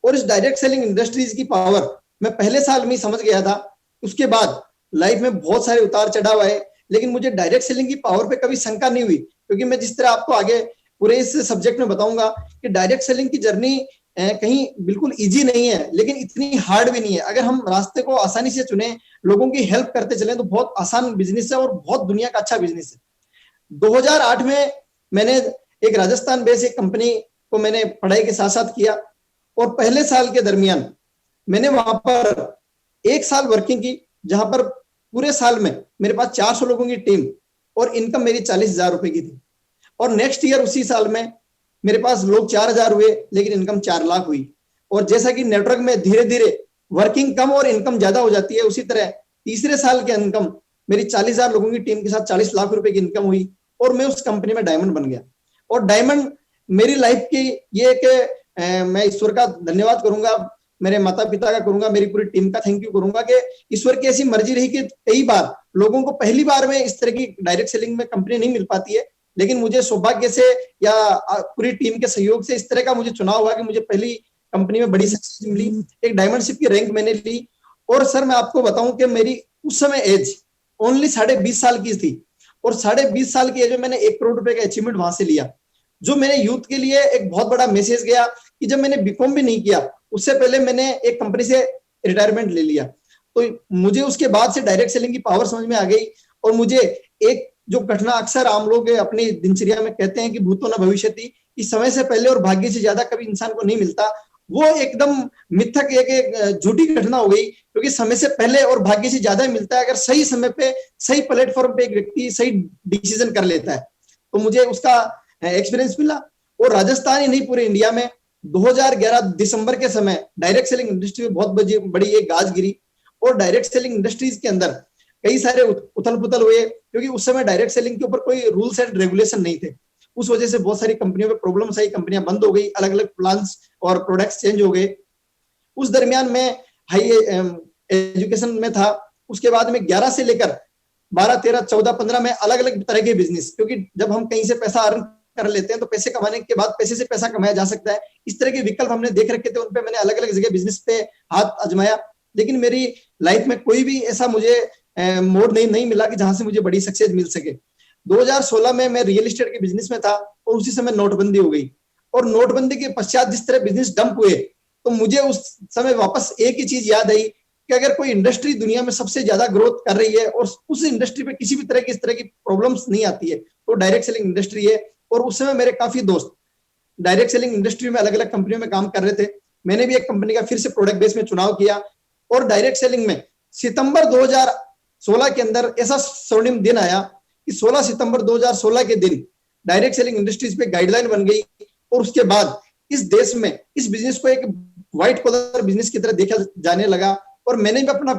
और इस direct selling industries की पावर मैं पहले साल में ही समझ गया था। उसके बाद लाइफ में बहुत सारे उतार चढ़ाव आए, लेकिन मुझे डायरेक्ट सेलिंग की पावर पे कभी शंका नहीं हुई, क्योंकि मैं जिस तरह आपको आगे पूरे इस सब्जेक्ट में बताऊंगा कि डायरेक्ट सेलिंग की जर्नी कहीं बिल्कुल इजी नहीं है, लेकिन इतनी हार्ड भी नहीं है। अगर हम रास्ते को आसानी से चुने, लोगों की हेल्प करते चले, तो बहुत आसान बिजनेस है और बहुत दुनिया का अच्छा बिजनेस है। 2008 में मैंने एक राजस्थान बेस्ड एक कंपनी को मैंने पढ़ाई के साथ साथ किया, और पहले साल के दरमियान मैंने वहां पर एक साल वर्किंग की, जहां पर पूरे साल में मेरे पास 400 लोगों की टीम और इनकम मेरी 40,000 रुपए की थी। और नेक्स्ट ईयर उसी साल में मेरे पास लोग 4,000 हुए, लेकिन इनकम 4 लाख हुई। और जैसा कि नेटवर्क में धीरे धीरे वर्किंग कम और इनकम ज्यादा हो जाती है, उसी तरह तीसरे साल के इनकम मेरी 40,000 लोगों की टीम के साथ 40 लाख रुपए की इनकम हुई, और मैं उस कंपनी में डायमंड बन गया। और डायमंड मेरी लाइफ की ये एक मैं ईश्वर का धन्यवाद करूंगा, मेरे माता पिता का करूंगा, मेरी पूरी टीम का थैंक यू करूंगा कि ईश्वर की ऐसी मर्जी रही कि कई बार लोगों को पहली बार में इस तरह की डायरेक्ट सेलिंग में कंपनी नहीं मिल पाती है, लेकिन मुझे सौभाग्य से या पूरी टीम के सहयोग से इस तरह का मुझे चुनाव हुआ कि मुझे पहली कंपनी में बड़ी सक्सेस मिली, एक डायमंडशिप की रैंक मैंने ली। और सर मैं आपको बताऊं कि मेरी उस समय एज ओनली 20.5 साल की थी, और 20.5 साल की एज में मैंने 1 करोड़ रुपए का अचीवमेंट वहां से लिया, जो मेरे यूथ के लिए एक बहुत बड़ा मैसेज गया कि जब मैंने बीकॉम भी नहीं किया, उससे पहले मैंने एक कंपनी से रिटायरमेंट ले लिया। तो मुझे उसके बाद से डायरेक्ट सेलिंग की पावर समझ में आ गई, और मुझे एक जो घटना अक्सर आम लोग अपनी दिनचर्या में कहते हैं कि भूतो न भविष्यति, इस समय से पहले और भाग्य से ज्यादा कभी इंसान को नहीं मिलता, वो एकदम मिथक एक झूठी घटना हो गई, क्योंकि समय से पहले और भाग्य से ज्यादा मिलता है अगर सही समय पे सही प्लेटफॉर्म पे एक व्यक्ति सही डिसीजन कर लेता है। तो मुझे उसका एक्सपीरियंस मिला, और राजस्थान ही नहीं पूरे इंडिया में 2011 दिसंबर के समय डायरेक्ट सेलिंग इंडस्ट्री में बहुत बड़ी एक गाज गिरी, और डायरेक्ट सेलिंग इंडस्ट्रीज के अंदर कई सारे उथल पुथल हुए, क्योंकि उस समय डायरेक्ट सेलिंग के ऊपर कोई रूल्स एंड रेगुलेशन नहीं थे। उस वजह से बहुत सारी कंपनियों में प्रॉब्लम्स आई, कंपनियां बंद हो गई, अलग अलग प्लान्स और प्रोडक्ट्स चेंज हो गए। उस दरमियान में हाई एजुकेशन में था। उसके बाद में 11 से लेकर 12, 13, 14, 15 में अलग अलग तरह के बिजनेस, क्योंकि जब हम कहीं से पैसा अर्न कर लेते हैं तो पैसे कमाने के बाद पैसे से पैसा कमाया जा सकता है, इस तरह के विकल्प हमने देख रखे थे, उन पे मैंने अलग अलग जगह बिजनेस पे हाथ आजमाया। लेकिन मेरी लाइफ में कोई भी ऐसा मुझे मोड़ नहीं मिला कि जहां से मुझे बड़ी सक्सेस मिल सके। 2016 में मैं रियल एस्टेट के बिजनेस में था, और उसी समय नोटबंदी हो गई, और नोटबंदी के पश्चात जिस तरह बिजनेस डंप हुए, तो मुझे उस समय वापस एक ही चीज याद आई कि अगर कोई इंडस्ट्री दुनिया में सबसे ज्यादा ग्रोथ कर रही है और उस इंडस्ट्री पे किसी भी तरह की इस तरह की प्रॉब्लम्स नहीं आती है, तो डायरेक्ट सेलिंग इंडस्ट्री है। और उस समय मेरे काफी दोस्त डायरेक्ट सेलिंग इंडस्ट्री में अलग अलग कंपनियों में काम कर रहे थे। मैंने भी एक कंपनी का फिर से प्रोडक्ट बेस में चुनाव किया, और डायरेक्ट सेलिंग में सितंबर 2016 के अंदर ऐसा स्वर्णिम दिन आया कि 16 सितंबर 2016 के दिन डायरेक्ट सेलिंग इंडस्ट्रीज पे गाइडलाइन बन गई, और उसके बाद इस देश में इस बिजनेस को एक व्हाइट कॉलर बिजनेस की तरह देखा जाने लगा। और मैंने भी अपना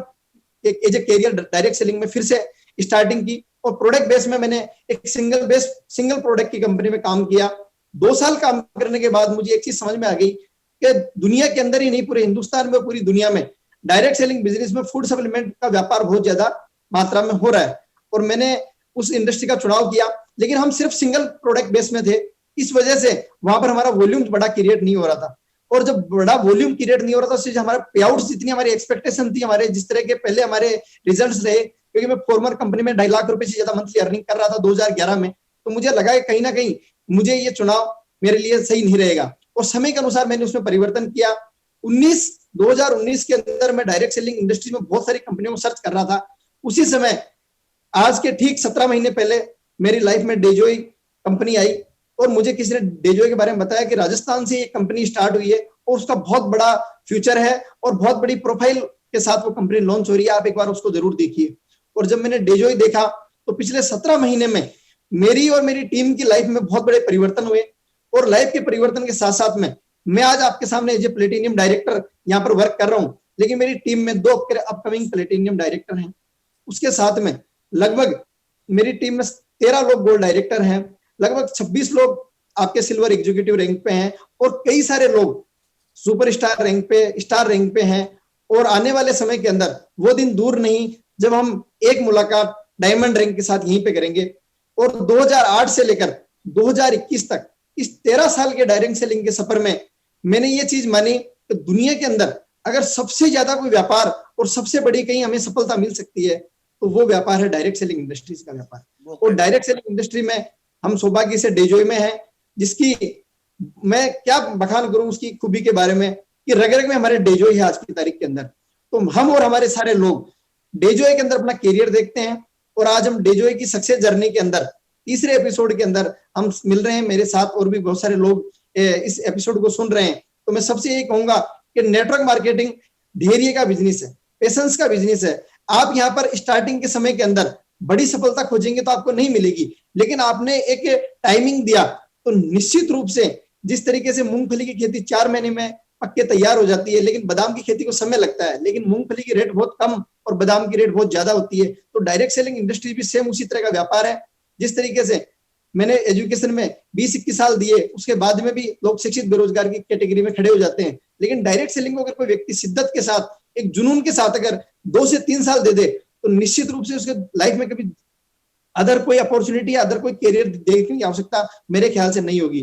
एक as a career direct selling में फिर से स्टार्टिंग की, और प्रोडक्ट बेस में मैंने एक सिंगल प्रोडक्ट की कंपनी में काम किया। 2 साल काम करने के बाद मुझे एक चीज समझ में आ गई कि दुनिया के अंदर ही नहीं, पूरे हिंदुस्तान में, पूरी दुनिया में डायरेक्ट सेलिंग बिजनेस में फूड सप्लीमेंट का व्यापार बहुत ज्यादा मात्रा में हो रहा है, और मैंने उस इंडस्ट्री का चुनाव किया। लेकिन हम सिर्फ सिंगल प्रोडक्ट बेस में थे, इस वजह से वहां पर हमारा वॉल्यूम बड़ा क्रिएट नहीं हो रहा था, और जब बड़ा वॉल्यूम क्रिएट नहीं हो रहा था, उससे हमारे पे आउट्स जितनी हमारी एक्सपेक्टेशन थी, हमारे जिस तरह के पहले हमारे रिजल्ट्स रहे, क्योंकि मैं फॉर्मर कंपनी में 2.5 लाख रुपए से ज्यादा मंथली अर्निंग कर रहा था 2011 में, तो मुझे लगा कि कहीं ना कहीं मुझे ये चुनाव मेरे लिए सही नहीं रहेगा, और समय के अनुसार मैंने उसमें परिवर्तन किया। 2019 के अंदर मैं डायरेक्ट सेलिंग इंडस्ट्री में बहुत सारी कंपनियों को सर्च कर रहा था। उसी समय आज के ठीक 17 महीने पहले मेरी लाइफ में डेजोई कंपनी आई, और मुझे किसी ने डेजोई के बारे में बताया कि राजस्थान से ये कंपनी स्टार्ट हुई है, और उसका बहुत बड़ा फ्यूचर है, और बहुत बड़ी प्रोफाइल के साथ वो कंपनी लॉन्च हो रही है, आप एक बार उसको जरूर देखिए। और जब मैंने डेजोई देखा, तो पिछले 17 महीने में मेरी और मेरी टीम की लाइफ में बहुत बड़े परिवर्तन हुए, और लाइफ के परिवर्तन के साथ साथ में मैं आज आपके सामने एज ए प्लेटिनियम डायरेक्टर यहाँ पर वर्क कर रहा हूँ, लेकिन मेरी टीम में 2 अपकमिंग प्लेटिनियम डायरेक्टर हैं। उसके साथ में लगभग मेरी टीम में 13 लोग गोल्ड डायरेक्टर हैं, लगभग 26 लोग आपके सिल्वर एग्जीक्यूटिव रैंक पे हैं, और कई सारे लोग सुपर स्टार रैंक पे, स्टार रैंक पे हैं। और आने वाले समय के अंदर वो दिन दूर नहीं जब हम एक मुलाकात डायमंड रैंक के साथ यहीं पे करेंगे। और 2008 से लेकर 2021 तक इस 13 साल के डायरेक्ट सेलिंग के सफर में मैंने ये चीज मानी कि दुनिया के अंदर अगर सबसे ज्यादा कोई व्यापार और सबसे बड़ी कहीं हमें सफलता मिल सकती है तो वो व्यापार है डायरेक्ट सेलिंग इंडस्ट्रीज का व्यापार। और डायरेक्ट सेलिंग इंडस्ट्री में हम सौभाग्य से डेजोय में है, जिसकी मैं क्या बखान करूं उसकी खूबी के बारे में कि रग रग में हमारे डेजोय है आज की तारीख के अंदर। तो हम और हमारे सारे लोग डेजोय के अंदर अपना करियर देखते हैं और आज हम डेजोय की सक्सेस जर्नी के अंदर तीसरे एपिसोड के अंदर हम मिल रहे हैं। मेरे साथ और भी बहुत सारे लोग इस एपिसोड को सुन रहे हैं। तो मैं सबसे यही कहूंगा कि नेटवर्क मार्केटिंग धैर्य का बिजनेस है, पेशेंस का बिजनेस है। आप यहाँ पर स्टार्टिंग के समय के अंदर बड़ी सफलता खोजेंगे तो आपको नहीं मिलेगी, लेकिन आपने एक टाइमिंग दिया तो निश्चित रूप से जिस तरीके से मूंगफली की खेती 4 महीने में पक्के तैयार हो जाती है, लेकिन बादाम की खेती को समय लगता है, लेकिन मूंगफली की रेट बहुत कम और बादाम की रेट बहुत ज्यादा होती है। तो डायरेक्ट सेलिंग इंडस्ट्री भी सेम उसी तरह का व्यापार है। जिस तरीके से मैंने एजुकेशन में 20-21 साल दिए, उसके बाद में भी लोग शिक्षित बेरोजगार की कैटेगरी में खड़े हो जाते हैं, लेकिन डायरेक्ट सेलिंग को अगर कोई व्यक्ति शिद्दत के साथ एक जुनून के साथ अगर 2 से 3 साल दे दे तो निश्चित रूप से उसके लाइफ में कभी अदर कोई अपॉर्चुनिटी, अदर कोई करियर देखने की आवश्यकता मेरे ख्याल से नहीं होगी।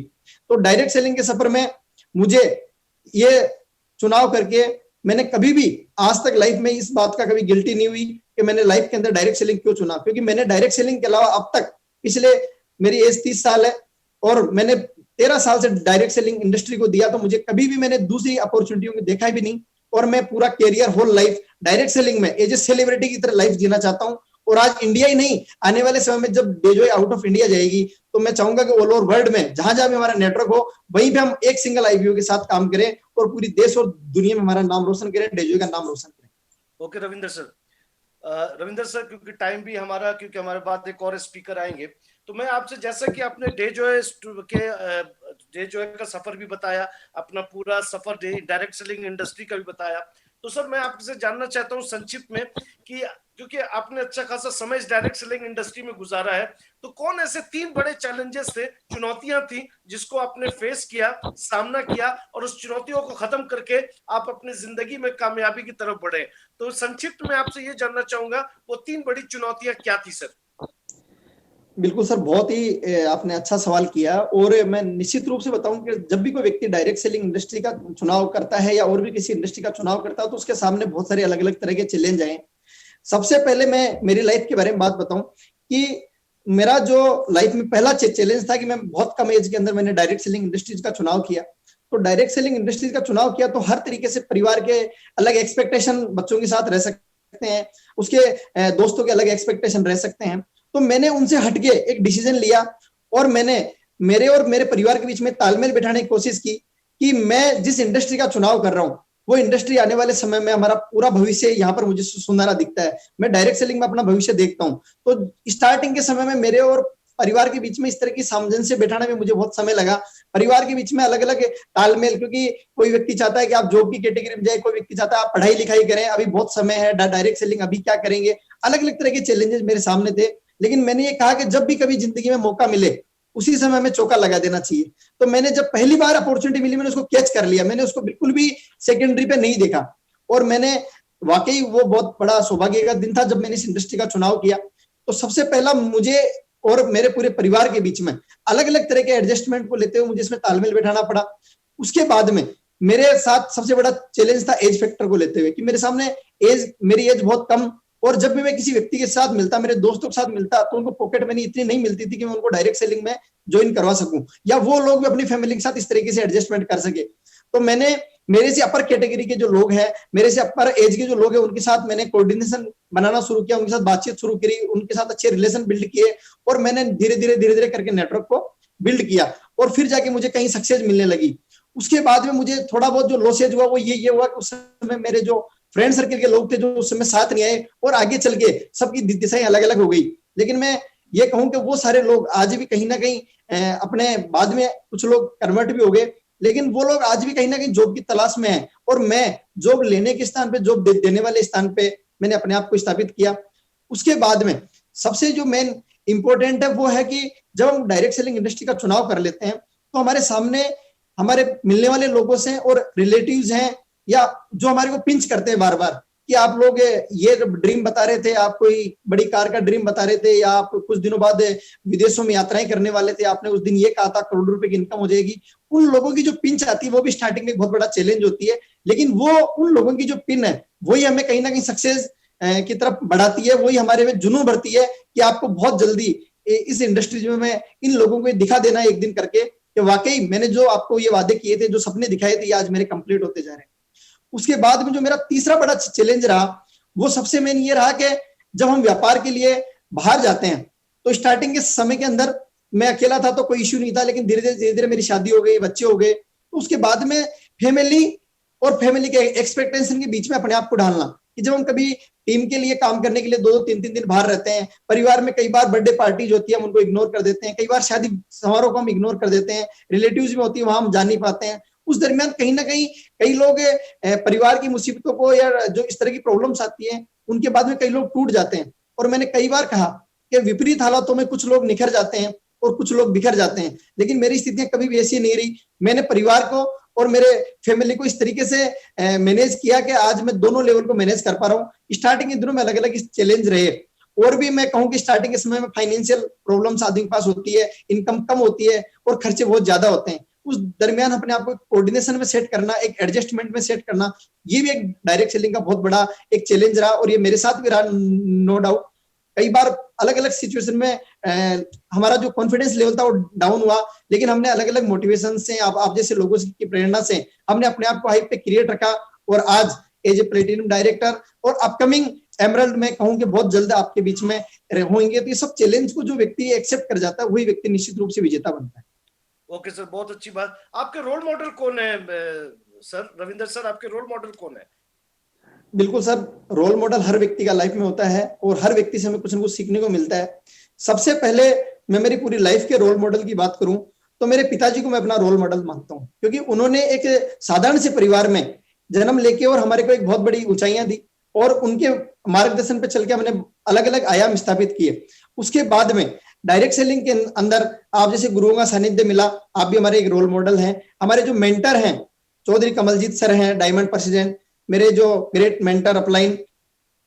तो डायरेक्ट सेलिंग के सफर में मुझे ये चुनाव करके मैंने कभी भी आज तक लाइफ में इस बात का कभी गिल्टी नहीं हुई कि मैंने लाइफ के अंदर डायरेक्ट सेलिंग क्यों चुना, क्योंकि मैंने डायरेक्ट सेलिंग के अलावा अब तक पिछले मेरी एज 30 साल है और मैंने 13 साल से डायरेक्ट सेलिंग इंडस्ट्री को दिया, तो मुझे कभी भी मैंने दूसरी अपॉर्चुनिटियों को देखा भी नहीं। और मैं पूरा career whole life direct selling में एज ए सेलिब्रिटी की तरह लाइफ जीना चाहता हूं। और आज इंडिया ही नहीं, आने वाले समय में जब डेजोय आउट ऑफ इंडिया जाएगी तो मैं चाहूंगा कि ऑल ओवर वर्ल्ड में जहां जहां भी हमारा नेटवर्क हो वहीं पे हम एक सिंगल आईपीओ के साथ काम करें और पूरी देश और दुनिया में हमारा नाम रोशन करें, डेजोय का नाम रोशन करें। Okay Ravinder sir, Ravinder sir क्योंकि टाइम भी हमारा, क्योंकि हमारे बाद एक और स्पीकर आएंगे, तो मैं आपसे, जैसा कि आपने डेजोय का सफर भी बताया, अपना पूरा सफर डायरेक्ट सेलिंग इंडस्ट्री का भी बताया, तो सर मैं आपसे जानना चाहता हूं संक्षिप्त में कि क्योंकि आपने अच्छा खासा समय इस डायरेक्ट सेलिंग इंडस्ट्री में गुजारा है, तो कौन ऐसे 3 बड़े चैलेंजेस थे, चुनौतियां थी जिसको आपने फेस किया, सामना किया और उस चुनौतियों को खत्म करके आप अपनी जिंदगी में कामयाबी की तरफ बढ़े? तो संक्षिप्त में आपसे ये जानना चाहूंगा वो 3 बड़ी चुनौतियां क्या थी सर? बिल्कुल सर, बहुत ही आपने अच्छा सवाल किया। और मैं निश्चित रूप से बताऊं कि जब भी कोई व्यक्ति डायरेक्ट सेलिंग इंडस्ट्री का चुनाव करता है या और भी किसी इंडस्ट्री का चुनाव करता है तो उसके सामने बहुत सारे अलग अलग तरह के चैलेंज आए। सबसे पहले मैं मेरी लाइफ के बारे में बात बताऊं कि मेरा जो लाइफ में पहला चैलेंज था कि मैं बहुत कम एज के अंदर मैंने डायरेक्ट सेलिंग इंडस्ट्रीज का चुनाव किया। तो डायरेक्ट सेलिंग इंडस्ट्रीज का चुनाव किया तो हर तरीके से परिवार के अलग एक्सपेक्टेशन बच्चों के साथ रह सकते हैं, उसके दोस्तों के अलग एक्सपेक्टेशन रह सकते हैं। तो मैंने उनसे हटके एक डिसीजन लिया और मैंने मेरे और मेरे परिवार के बीच में तालमेल बिठाने की कोशिश की कि मैं जिस इंडस्ट्री का चुनाव कर रहा हूं वो इंडस्ट्री आने वाले समय में हमारा पूरा भविष्य यहाँ पर मुझे सुनहरा दिखता है, मैं डायरेक्ट सेलिंग में अपना भविष्य देखता हूँ। तो स्टार्टिंग के समय में मेरे और परिवार के बीच में इस तरह की सामंजस्य बैठाने में मुझे बहुत समय लगा। परिवार के बीच में अलग अलग तालमेल, क्योंकि कोई व्यक्ति चाहता है कि आप जॉब की कैटेगरी में जाए, कोई व्यक्ति चाहता है आप पढ़ाई लिखाई करें, अभी बहुत समय है, डायरेक्ट सेलिंग अभी क्या करेंगे, अलग अलग तरह के चैलेंजेस मेरे सामने थे। लेकिन मैंने ये कहा कि जब भी कभी जिंदगी में मौका मिले उसी समय में चौका लगा देना चाहिए। तो मैंने जब पहली बार अपॉर्चुनिटी मिली मैंने उसको कैच कर लिया, मैंने उसको बिल्कुल भी सेकेंडरी पे नहीं देखा। और मैंने वाकई वो बहुत बड़ा सौभाग्य का दिन था जब मैंने इस इंडस्ट्री का चुनाव किया। तो सबसे पहला मुझे और मेरे पूरे परिवार के बीच में अलग अलग तरह के एडजस्टमेंट को लेते हुए मुझे इसमें तालमेल बैठाना पड़ा। उसके बाद में मेरे साथ सबसे बड़ा चैलेंज था एज फैक्टर को लेते हुए कि मेरे सामने मेरी एज बहुत कम, और जब भी मैं किसी व्यक्ति के साथ मिलता, मेरे दोस्तों के साथ मिलता, तो उनको पॉकेट मनी इतनी नहीं मिलती थी कि मैं उनको डायरेक्ट सेलिंग में ज्वाइन करवा सकूं या वो लोग भी अपनी फैमिली के साथ इस तरीके से एडजस्टमेंट कर सके। तो मैंने मेरे से अपर कैटेगरी के जो लोग हैं, मेरे से अपर एज के जो लोग हैं, उनके साथ मैंने कोऑर्डिनेशन बनाना शुरू किया, उनके साथ बातचीत शुरू करी, उनके साथ अच्छे रिलेशन बिल्ड किए और मैंने धीरे धीरे करके नेटवर्क को बिल्ड किया और फिर जाके मुझे कहीं सक्सेस मिलने लगी। उसके बाद में मुझे थोड़ा बहुत जो लॉसेज हुआ वो ये हुआ कि उस समय मेरे जो फ्रेंड सर्किल के लोग थे जो उस समय साथ नहीं आए और आगे चल के सबकी दिशाएं अलग अलग हो गई। लेकिन मैं ये कहूं कि वो सारे लोग आज भी कहीं ना कहीं अपने बाद में कुछ लोग कन्वर्ट भी हो गए, लेकिन वो लोग आज भी कहीं ना कहीं जॉब की तलाश में हैं और मैं जॉब लेने के स्थान पे, जॉब देने वाले स्थान पे मैंने अपने आप को स्थापित किया। उसके बाद में सबसे जो मेन इंपॉर्टेंट है वो है कि जब हम डायरेक्ट सेलिंग इंडस्ट्री का चुनाव कर लेते हैं तो हमारे सामने हमारे मिलने वाले लोगों से और रिलेटिव्स हैं या जो हमारे को पिंच करते हैं बार बार कि आप लोग ये ड्रीम बता रहे थे, आप कोई बड़ी कार का ड्रीम बता रहे थे, या आप कुछ दिनों बाद विदेशों में यात्राएं करने वाले थे, आपने उस दिन ये कहा था करोड़ों रुपए की इनकम हो जाएगी। उन लोगों की जो पिंच आती है वो भी स्टार्टिंग में बहुत बड़ा चैलेंज होती है। लेकिन वो उन लोगों की जो पिन है वही हमें कहीं ना कहीं सक्सेस की तरफ बढ़ाती है, वही हमारे में जुनून बढ़ती है कि आपको बहुत जल्दी इस इंडस्ट्री में मैं इन लोगों को दिखा देना एक दिन करके कि वाकई मैंने जो आपको ये वादे किए थे, जो सपने दिखाए थे, ये आज मेरे कंप्लीट होते जा रहे हैं। उसके बाद में जो मेरा तीसरा बड़ा चैलेंज रहा वो सबसे मेन ये रहा कि जब हम व्यापार के लिए बाहर जाते हैं तो स्टार्टिंग के समय के अंदर मैं अकेला था तो कोई इश्यू नहीं था, लेकिन धीरे धीरे मेरी शादी हो गई, बच्चे हो गए, तो उसके बाद में फैमिली और फैमिली के एक्सपेक्टेशन के बीच में अपने आप को डालना कि जब हम कभी टीम के लिए काम करने के लिए 2-3 दिन बाहर रहते हैं, परिवार में कई बार बर्थडे पार्टीज होती है हम उनको इग्नोर कर देते हैं, कई बार शादी समारोह को हम इग्नोर कर देते हैं, रिलेटिव्स में होती है वहां हम जा नहीं पाते हैं। उस दरमियान कहीं ना कहीं कई लोग परिवार की मुसीबतों को या जो इस तरह की प्रॉब्लम्स आती है उनके बाद में कई लोग टूट जाते हैं। और मैंने कई बार कहा कि विपरीत हालातों में कुछ लोग निखर जाते हैं और कुछ लोग बिखर जाते हैं, लेकिन मेरी स्थितियां कभी भी ऐसी नहीं रही। मैंने परिवार को और मेरे फैमिली को इस तरीके से मैनेज किया कि आज मैं दोनों लेवल को मैनेज कर पा रहा हूँ। स्टार्टिंग के दिनों में अलग अलग चैलेंज रहे, और भी मैं कहूँ कि स्टार्टिंग के समय में फाइनेंशियल प्रॉब्लम्स आदमी के पास होती है, इनकम कम होती है और खर्चे बहुत ज्यादा होते हैं। उस दरमियान अपने आप को कोऑर्डिनेशन में सेट करना, एक एडजस्टमेंट में सेट करना, ये भी एक डायरेक्ट सेलिंग का बहुत बड़ा एक चैलेंज रहा, और ये मेरे साथ भी रहा नो डाउट। कई बार अलग अलग सिचुएशन में हमारा जो कॉन्फिडेंस लेवल था वो डाउन हुआ, लेकिन हमने अलग अलग मोटिवेशन से, आप जैसे लोगों की प्रेरणा से हमने अपने आप को हाइप पे क्रिएट रखा, और आज एज ए प्लेटिनम डायरेक्टर और अपकमिंग एमरल्ड में कहूँ कि बहुत जल्द आपके बीच में होंगे। तो ये सब चैलेंज को जो व्यक्ति एक्सेप्ट कर जाता है वही व्यक्ति निश्चित रूप से विजेता बनता है। ओके सर, बहुत अच्छी बात। आपके रोल मॉडल कौन है सर? रविंदर सर, आपके रोल मॉडल कौन है? बिल्कुल सर, रोल मॉडल हर व्यक्ति का लाइफ में होता है और हर व्यक्ति से हमें कुछ ना कुछ सीखने को मिलता है। सबसे पहले मैं मेरी पूरी लाइफ के रोल मॉडल की बात करूं तो मेरे पिताजी को मैं अपना रोल मॉडल मानता हूं, क्योंकि उन्होंने एक साधारण से परिवार में जन्म लेके और हमारे को एक बहुत बड़ी ऊंचाइयां दी, और उनके मार्गदर्शन पे चल के हमने अलग अलग आयाम स्थापित किए। उसके बाद में डायरेक्ट सेलिंग के अंदर आप जैसे गुरुओं का सानिध्य मिला, आप भी हमारे एक रोल मॉडल हैं। हमारे जो मेंटर हैं चौधरी कमलजीत सर हैं, डायमंड प्रेसिडेंट, मेरे जो ग्रेट मेंटर अपलाइन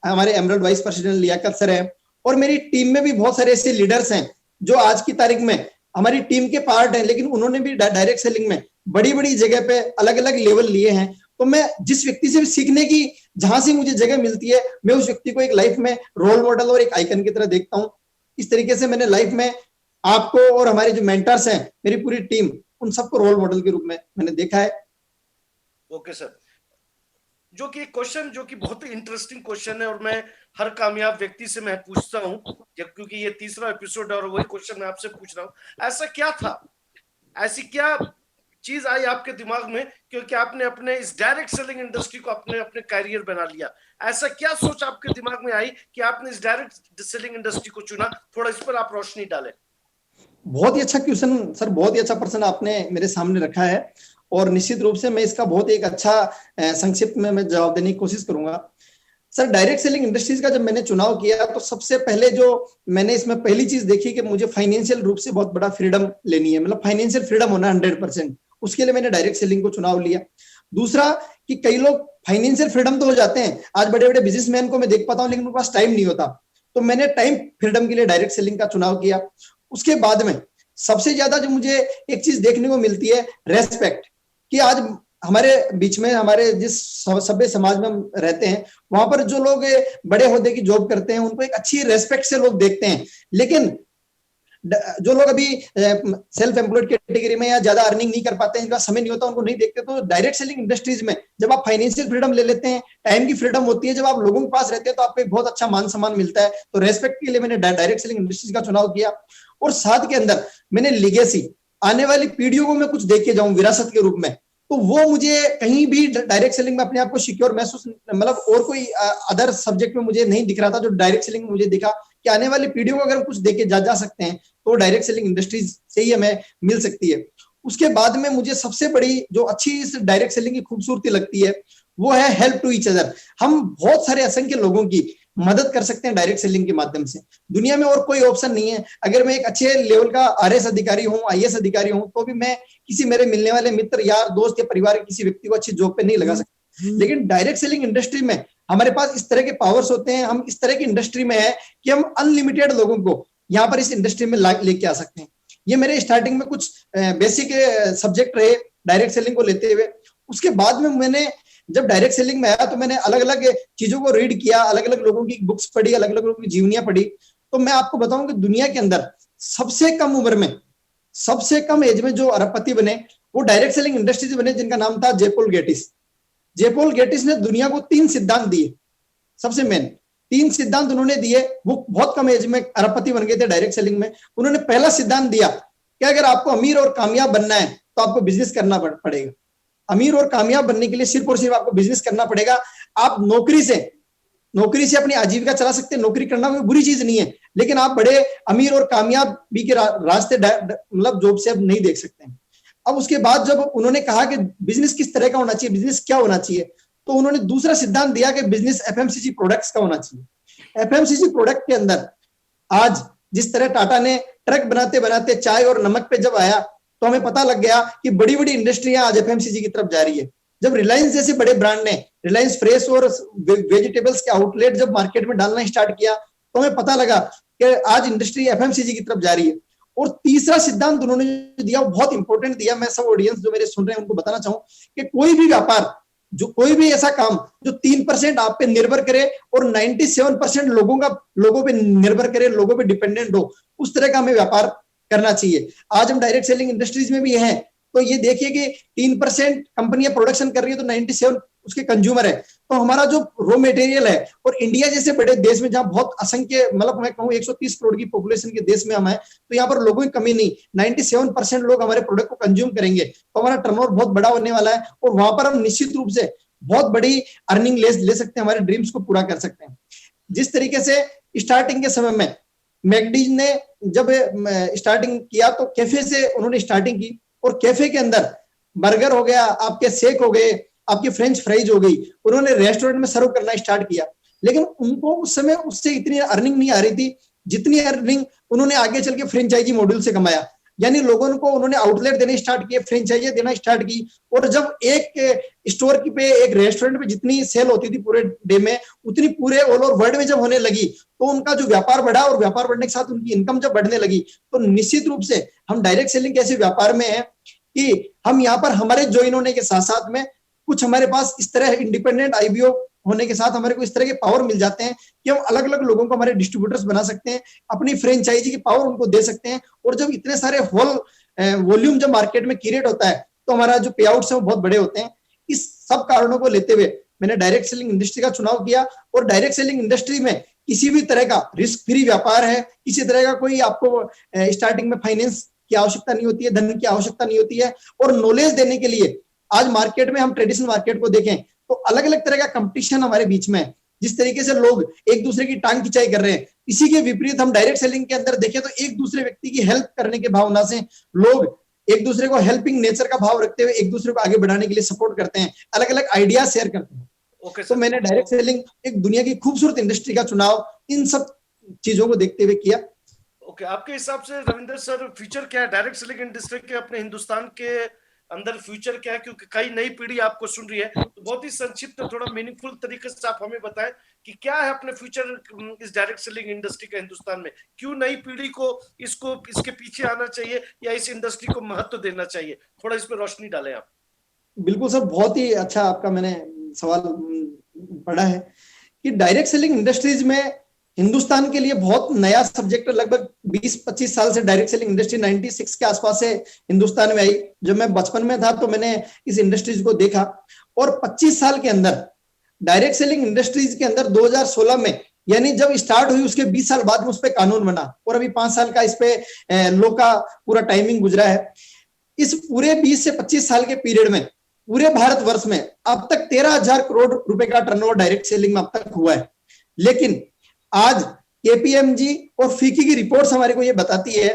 हमारे emerald vice president Liaquat sir हैं, और मेरी टीम में भी बहुत सारे ऐसे लीडर्स हैं जो आज की तारीख में हमारी टीम के पार्ट हैं, लेकिन उन्होंने भी डायरेक्ट सेलिंग में बड़ी बड़ी जगह पे अलग अलग लेवल लिए हैं। तो मैं जिस व्यक्ति से भी सीखने की जहां से मुझे जगह मिलती है, मैं उस व्यक्ति को एक लाइफ में रोल मॉडल और एक आइकन की तरह देखता हूँ। इस तरीके से मैंने लाइफ में आपको और हमारे जो मेंटर्स हैं, मेरी पूरी टीम, उन सबको रोल मॉडल के रूप में मैंने देखा है। ओके सर, जो कि क्वेश्चन जो कि बहुत ही इंटरेस्टिंग क्वेश्चन है, और मैं हर कामयाब व्यक्ति से मैं पूछता हूं, क्योंकि ये तीसरा एपिसोड है और वही क्वेश्चन मैं आपसे पूछ रहा हूं। ऐसा क्या था, ऐसी क्या चीज आई आपके दिमाग में क्योंकि आपने अपने इस डायरेक्ट सेलिंग इंडस्ट्री को अपने अपने कैरियर बना लिया? ऐसा क्या सोच आपके दिमाग में आई कि आपने इस डायरेक्ट सेलिंग इंडस्ट्री को चुना? थोड़ा इस पर आप रोशनी डालें। बहुत ही अच्छा क्वेश्चन सर, बहुत ही अच्छा प्रश्न आपने मेरे सामने रखा है, और निश्चित रूप से मैं इसका बहुत एक अच्छा संक्षिप्त में मैं जवाब देने की कोशिश करूंगा। सर, डायरेक्ट सेलिंग इंडस्ट्रीज का जब मैंने चुनाव किया तो सबसे पहले जो मैंने इसमें पहली चीज देखी कि मुझे फाइनेंशियल रूप से बहुत बड़ा फ्रीडम लेनी है, मतलब फाइनेंशियल फ्रीडम होना 100%, उसके लिए मैंने डायरेक्ट सेलिंग को चुनाव लिया। दूसरा कि कई लोग फाइनेंशियल फ्रीडम तो हो जाते हैं, आज बड़े बड़े बिजनेसमैन को मैं देख पाता हूं, लेकिन उनके पास टाइम नहीं होता, तो मैंने टाइम फ्रीडम के लिए डायरेक्ट सेलिंग का चुनाव किया। उसके बाद में सबसे ज्यादा जो मुझे एक चीज देखने को मिलती है, रेस्पेक्ट, कि आज हमारे बीच में, हमारे जिस सभ्य समाज में हम रहते हैं, वहां पर जो लोग बड़े ओहदे की जॉब करते हैं उनको एक अच्छी रेस्पेक्ट से लोग देखते हैं, लेकिन जो लोग अभी सेल्फ एम्प्लॉयड कैटेगरी में या ज्यादा अर्निंग नहीं कर पाते हैं, इनका समय नहीं होता, उनको नहीं देखते। तो डायरेक्ट सेलिंग इंडस्ट्रीज में जब आप फाइनेंशियल फ्रीडम ले लेते हैं, टाइम की फ्रीडम होती है, जब आप लोगों के पास रहते हैं तो आपको एक बहुत अच्छा मान सम्मान मिलता है। तो रेस्पेक्ट के लिए मैंने डायरेक्ट सेलिंग इंडस्ट्रीज का चुनाव किया, और साथ के अंदर मैंने लीगेसी, आने वाली पीढ़ियों को मैं कुछ देके जाऊं विरासत के रूप में, तो वो मुझे कहीं भी डायरेक्ट सेलिंग में अपने आप को सिक्योर महसूस, मतलब और कोई अदर सब्जेक्ट में मुझे नहीं दिख रहा था। जो डायरेक्ट सेलिंग में मुझे दिखा कि आने वाली पीढ़ियों को अगर कुछ देके जा सकते हैं तो डायरेक्ट सेलिंग इंडस्ट्रीज से ही हमें मिल सकती है। उसके बाद में मुझे सबसे बड़ी जो अच्छी इस डायरेक्ट सेलिंग की खूबसूरती लगती है वो है हेल्प टू ईच अदर। हम बहुत सारे असंख्य लोगों की मदद कर सकते हैं डायरेक्ट सेलिंग के माध्यम से। दुनिया में और कोई ऑप्शन नहीं है। अगर मैं एक अच्छे लेवल का आरएस अधिकारी हूँ, आईएएस अधिकारी हूँ, तो भी मैं किसी मेरे मिलने वाले मित्र, यार, दोस्त या परिवार के किसी व्यक्ति को अच्छी जॉब पे नहीं लगा सकता। लेकिन डायरेक्ट सेलिंग इंडस्ट्री में हमारे पास इस तरह के पावर्स होते हैं, हम इस तरह की इंडस्ट्री में है कि हम अनलिमिटेड लोगों को यहाँ पर इस इंडस्ट्री में लेके आ सकते हैं। ये मेरे स्टार्टिंग में कुछ बेसिक सब्जेक्ट रहे डायरेक्ट सेलिंग को लेते हुए। उसके बाद में मैंने जब डायरेक्ट सेलिंग में आया तो मैंने अलग अलग चीजों को रीड किया, अलग अलग लोगों की बुक्स पढ़ी, अलग अलग लोगों की जीवनियां पढ़ी। तो मैं आपको बताऊं कि दुनिया के अंदर सबसे कम उम्र में, सबसे कम एज में जो अरबपति बने वो डायरेक्ट सेलिंग इंडस्ट्री से बने, जिनका नाम था जेपोल गेटिस। जेपोल गेटिस ने दुनिया को 3 सिद्धांत दिए, सबसे मेन 3 सिद्धांत उन्होंने दिए। वो बहुत कम एज में अरबपति बन गए थे डायरेक्ट सेलिंग में। उन्होंने पहला सिद्धांत दिया कि अगर आपको अमीर और कामयाब बनना है तो आपको बिजनेस करना पड़ेगा। अमीर और कामयाब बनने के लिए सिर्फ और सिर्फ आपको बिजनेस करना पड़ेगा। आप नौकरी से अपनी आजीविका चला सकते हैं, नौकरी करना कोई बुरी चीज नहीं है, लेकिन आप बड़े अमीर और कामयाबी के रास्ते मतलब जॉब से अब नहीं देख सकते हैं। अब उसके बाद जब उन्होंने कहा कि बिजनेस किस तरह का होना चाहिए, बिजनेस क्या होना चाहिए, तो उन्होंने दूसरा सिद्धांत दिया कि बिजनेस एफएमसीजी प्रोडक्ट्स का होना चाहिए। एफएमसीजी प्रोडक्ट के अंदर आज जिस तरह टाटा ने ट्रक बनाते बनाते चाय और नमक पे जब आया तो हमें पता लग गया कि बड़ी बड़ी इंडस्ट्रियां आज एफएमसीजी की तरफ जा रही है। जब रिलायंस जैसे बड़े ब्रांड ने रिलायंस फ्रेश और वेजिटेबल्स के आउटलेट जब मार्केट में डालना स्टार्ट किया तो हमें पता लगा कि आज इंडस्ट्री एफएमसीजी की तरफ जा रही है। और तीसरा सिद्धांत उन्होंने दिया वो बहुत इंपॉर्टेंट दिया, मैं सब ऑडियंस जो मेरे सुन रहे हैं उनको बताना चाहूं कि कोई भी व्यापार, जो कोई भी ऐसा काम जो 3% आप पे निर्भर करे और 97% लोगों पे निर्भर करे, लोगों पे डिपेंडेंट हो, उस तरह का हमें व्यापार करना चाहिए। आज हम डायरेक्ट सेलिंग इंडस्ट्रीज में भी हैं, तो ये देखिए कि 3% कंपनियां प्रोडक्शन कर रही है तो 97 उसके कंज्यूमर है। तो हमारा जो रॉ मटेरियल है, और इंडिया जैसे बड़े देश में जहां बहुत असंख्य, मतलब मैं कहूं 130 करोड़ की पॉपुलेशन के देश में हम हैं, तो यहाँ पर लोगों की कमी नहीं, 97% लोग हमारे प्रोडक्ट को कंज्यूम करेंगे तो हमारा टर्नओवर बहुत बड़ा होने वाला है और वहां पर हम निश्चित रूप से बहुत बड़ी अर्निंग ले सकते हैं, हमारे ड्रीम्स को पूरा कर सकते हैं। जिस तरीके से स्टार्टिंग के समय में मैकडीज ने जब स्टार्टिंग किया तो कैफे से उन्होंने स्टार्टिंग की, और कैफे के अंदर बर्गर हो गया, आपके शेक हो गए, आपकी फ्रेंच फ्राइज हो गई, उन्होंने रेस्टोरेंट में सर्व करना स्टार्ट किया। लेकिन उनको उस समय उससे इतनी अर्निंग नहीं आ रही थी जितनी अर्निंग उन्होंने आगे चल के फ्रेंचाइजी मॉड्यूल से कमाया। यानी लोगों को उन्होंने आउटलेट देने स्टार्ट किए, फ्रेंचाइजी देना स्टार्ट की, और जब एक स्टोर की पे, एक रेस्टोरेंट पे जितनी सेल होती थी पूरे डे में, उतनी पूरे ऑल ओवर वर्ल्ड में जब होने लगी तो उनका जो व्यापार बढ़ा, और व्यापार बढ़ने के साथ उनकी इनकम जब बढ़ने लगी, तो निश्चित रूप से हम डायरेक्ट सेलिंग के ऐसे व्यापार में है कि हम यहाँ पर हमारे ज्वाइन होने के साथ साथ में कुछ हमारे पास इस तरह इंडिपेंडेंट आईबीओ होने के साथ हमारे को इस तरह के पावर मिल जाते हैं कि हम अलग अलग लोगों को हमारे डिस्ट्रीब्यूटर्स बना सकते हैं, अपनी फ्रेंचाइजी की पावर उनको दे सकते हैं। और जब इतने सारे होल वॉल्यूम जब मार्केट में क्रिएट होता है तो हमारा जो पे आउट्स है वो बहुत बड़े होते हैं। इस सब कारणों को लेते हुए मैंने डायरेक्ट सेलिंग इंडस्ट्री का चुनाव किया, और डायरेक्ट सेलिंग इंडस्ट्री में किसी भी तरह का रिस्क फ्री व्यापार है, किसी तरह का कोई आपको स्टार्टिंग में फाइनेंस की आवश्यकता नहीं होती है, धन की आवश्यकता नहीं होती है, और नॉलेज देने के लिए आज मार्केट में हम ट्रेडिशनल मार्केट को देखें तो अलग अलग तरह का कंपटीशन हमारे बीच में है। जिस तरीके से लोग एक दूसरे की टांग खिंचाई कर रहे हैं, इसी के विपरीत हम डायरेक्ट सेलिंग के अंदर देखें तो एक दूसरे व्यक्ति की हेल्प करने की भावना से लोग एक दूसरे को हेल्पिंग नेचर का भाव रखते हुए एक दूसरे को आगे बढ़ाने के लिए सपोर्ट करते हैं, अलग अलग आइडिया शेयर करते हैं। तो मैंने डायरेक्ट सेलिंग एक दुनिया की खूबसूरत इंडस्ट्री का चुनाव इन सब चीजों को देखते हुए किया। ओके, आपके हिसाब से रविंदर सर फ्यूचर क्या है डायरेक्ट सेलिंग इंडस्ट्री के, अपने हिंदुस्तान के अंदर फ्यूचर क्या है? क्योंकि कई नई पीढ़ी आपको सुन रही है, तो बहुत ही संक्षिप्त थोड़ा मीनिंगफुल तरीके से आप हमें बताएं कि क्या है अपने फ्यूचर इस डायरेक्ट सेलिंग इंडस्ट्री का हिंदुस्तान में, क्यों नई पीढ़ी को इसके पीछे आना चाहिए या इस इंडस्ट्री को महत्व देना चाहिए, थोड़ा इस पर रोशनी डालें आप। बिल्कुल सर, बहुत ही अच्छा आपका मैंने सवाल पढ़ा है कि डायरेक्ट सेलिंग इंडस्ट्रीज में हिंदुस्तान के लिए बहुत नया सब्जेक्ट, लगभग 20-25 साल से डायरेक्ट सेलिंग इंडस्ट्री 96 के आसपास से हिंदुस्तान में आई। जब मैं बचपन में था तो मैंने इस इंडस्ट्रीज को देखा, और 25 साल के अंदर डायरेक्ट सेलिंग इंडस्ट्रीज के अंदर 2016 में, यानी जब स्टार्ट हुई उसके 20 साल बाद में उस पर कानून बना, और अभी 5 साल का इस पे लॉ का पूरा टाइमिंग गुजरा है। इस पूरे 20 से 25 साल के पीरियड में पूरे भारतवर्ष में अब तक 13,000 करोड़ रुपए का टर्नओवर डायरेक्ट सेलिंग में अब तक हुआ है। लेकिन आज केपीएमजी और फीकी की रिपोर्ट्स हमारे को ये बताती है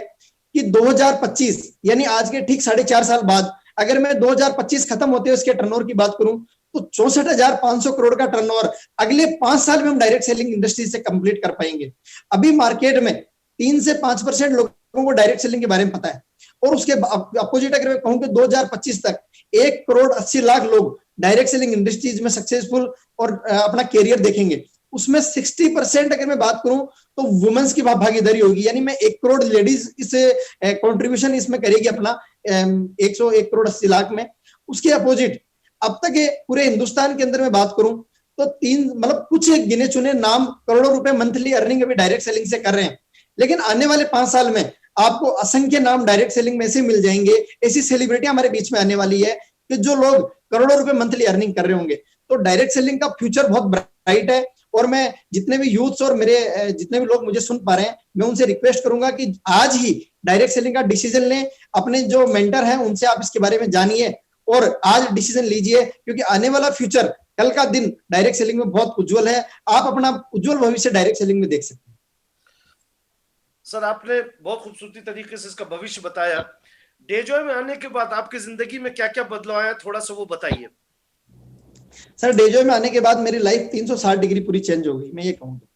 कि 2025 यानी आज के ठीक 4.5 साल बाद, अगर मैं 2025 खत्म होते हुए इसके टर्नओवर की बात करूं तो 64,500 करोड़ का टर्नओवर अगले 5 साल में हम डायरेक्ट सेलिंग इंडस्ट्री से कंप्लीट कर पाएंगे। अभी मार्केट में 3 से 5% लोगों को डायरेक्ट सेलिंग के बारे में पता है, और उसके अपोजिट अगर मैं कहूं कि 2025 तक 1,80,00,000 लोग डायरेक्ट सेलिंग इंडस्ट्रीज में सक्सेसफुल और अपना कैरियर देखेंगे। उसमें 60% अगर मैं बात करूं तो वुमेन्स की भागीदारी होगी, यानी मैं 1 करोड़ लेडीज इस कंट्रीब्यूशन इसमें करेगी अपना 101,80,00,000 में। उसके अपोजिट अब तक ये पूरे हिंदुस्तान के अंदर मैं बात करूं तो मतलब कुछ गिने चुने नाम करोड़ों रुपए मंथली अर्निंग अभी डायरेक्ट सेलिंग से कर रहे हैं, लेकिन आने वाले 5 साल में आपको असंख्य नाम डायरेक्ट सेलिंग में से मिल जाएंगे। ऐसी सेलिब्रिटी हमारे बीच में आने वाली है कि जो लोग करोड़ों रुपए मंथली अर्निंग कर रहे होंगे। तो डायरेक्ट सेलिंग का फ्यूचर बहुत ब्राइट है। और मैं जितने भी यूथ्स और मेरे जितने भी लोग मुझे सुन पा रहे हैं, मैं उनसे रिक्वेस्ट करूंगा कि आज ही डायरेक्ट सेलिंग का डिसीजन लें। अपने जो मेंटर हैं उनसे आप इसके बारे में जानिए और आज डिसीजन लीजिए, क्योंकि आने वाला फ्यूचर, कल का दिन डायरेक्ट सेलिंग में बहुत उज्जवल है। आप अपना उज्जवल भविष्य डायरेक्ट सेलिंग में देख सकते हैं। सर आपने बहुत खूबसूरती तरीके से इसका भविष्य बताया। डेजॉय में आने के बाद आपकी जिंदगी में क्या क्या बदलाव आया, थोड़ा सा वो बताइए। सर डेजॉय में आने के बाद मेरी लाइफ 360 डिग्री पूरी चेंज हो गई। मैं ये कहूंगा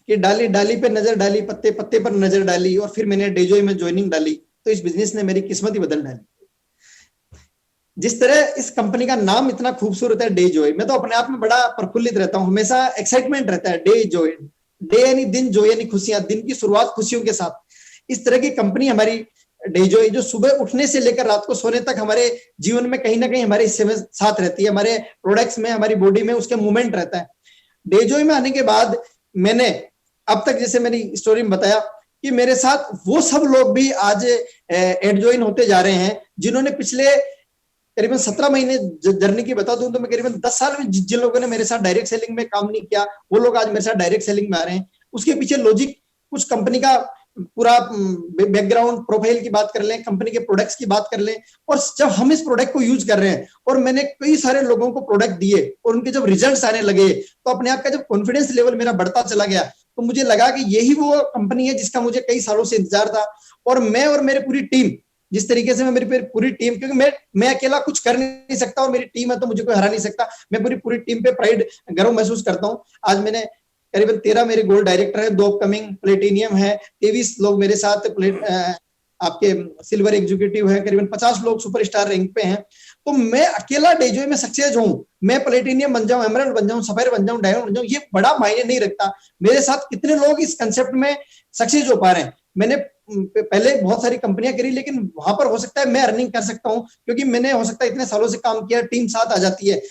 कि डाली डाली पे नजर डाली, पत्ते पत्ते पर नजर डाली, और फिर मैंने डेजॉय में ज्वाइनिंग डाली तो इस बिजनेस ने मेरी किस्मत ही बदल डाली। जिस तरह इस कंपनी का नाम इतना खूबसूरत है डेजॉय, मैं तो अपने आप में बड़ा प्रफुल्लित रहता हूँ, हमेशा एक्साइटमेंट रहता है। डेजॉय, डे यानी दिन, जो यानी खुशियां, दिन की शुरुआत खुशियों के साथ। इस तरह की कंपनी हमारी डेजॉय, जो सुबह उठने से लेकर रात को सोने तक हमारे जीवन में कहीं ना कहीं हमारे हिस्से में साथ रहती है, हमारे प्रोडक्ट्स में, हमारी बॉडी में उसके मूवमेंट रहता है। डेजॉय में आने के बाद मैंने अब तक, जैसे मेरी स्टोरी में बताया, कि मेरे साथ वो सब लोग भी आज एडजॉइन होते जा रहे हैं जिन्होंने पिछले करीबन 17 महीने जर्नी की बता दूं तो मैं करीबन 10 साल में जिन लोगों ने मेरे साथ डायरेक्ट सेलिंग में काम नहीं किया, वो लोग आज मेरे साथ डायरेक्ट सेलिंग में आ रहे हैं। उसके पीछे लॉजिक, कुछ कंपनी का पूरा बैकग्राउंड प्रोफाइल की बात कर लें, कंपनी के प्रोडक्ट्स की बात कर लें, और जब हम इस प्रोडक्ट को यूज कर रहे हैं और मैंने कई सारे लोगों को प्रोडक्ट दिए और उनके जब रिजल्ट्स आने लगे तो अपने आप का जब कॉन्फिडेंस लेवल मेरा बढ़ता चला गया, तो मुझे लगा कि यही वो कंपनी है जिसका मुझे कई सालों से इंतजार था। और मैं और मेरी पूरी टीम, जिस तरीके से मैं मेरी पूरी टीम, क्योंकि मैं अकेला कुछ कर नहीं सकता और मेरी टीम है तो मुझे कोई हरा नहीं सकता, मैं पूरी टीम पे प्राइड, गर्व महसूस करता हूँ। आज मैंने करीबन 13 मेरे गोल्ड डायरेक्टर है, 2 अपकमिंग प्लेटिनियम है, 23 लोग मेरे साथ आपके सिल्वर एग्जीक्यूटिव है, करीबन 50 लोग सुपरस्टार रैंक पे हैं। तो मैं अकेला डेजॉय में सक्सेस हूं, मैं प्लेटिनियम बन जाऊं, एमराल्ड बन जाऊं, सफायर बन जाऊं, डायमंड बन जाऊं, ये बड़ा मायने नहीं रखता। मेरे साथ कितने लोग इस कंसेप्ट में सक्सेस हो पा रहे हैं। मैंने पहले बहुत सारी कंपनियां करी, लेकिन वहां पर हो सकता है मैं अर्निंग कर सकता हूं क्योंकि मैंने हो सकता है इतने सालों से काम किया, टीम साथ आ जाती है।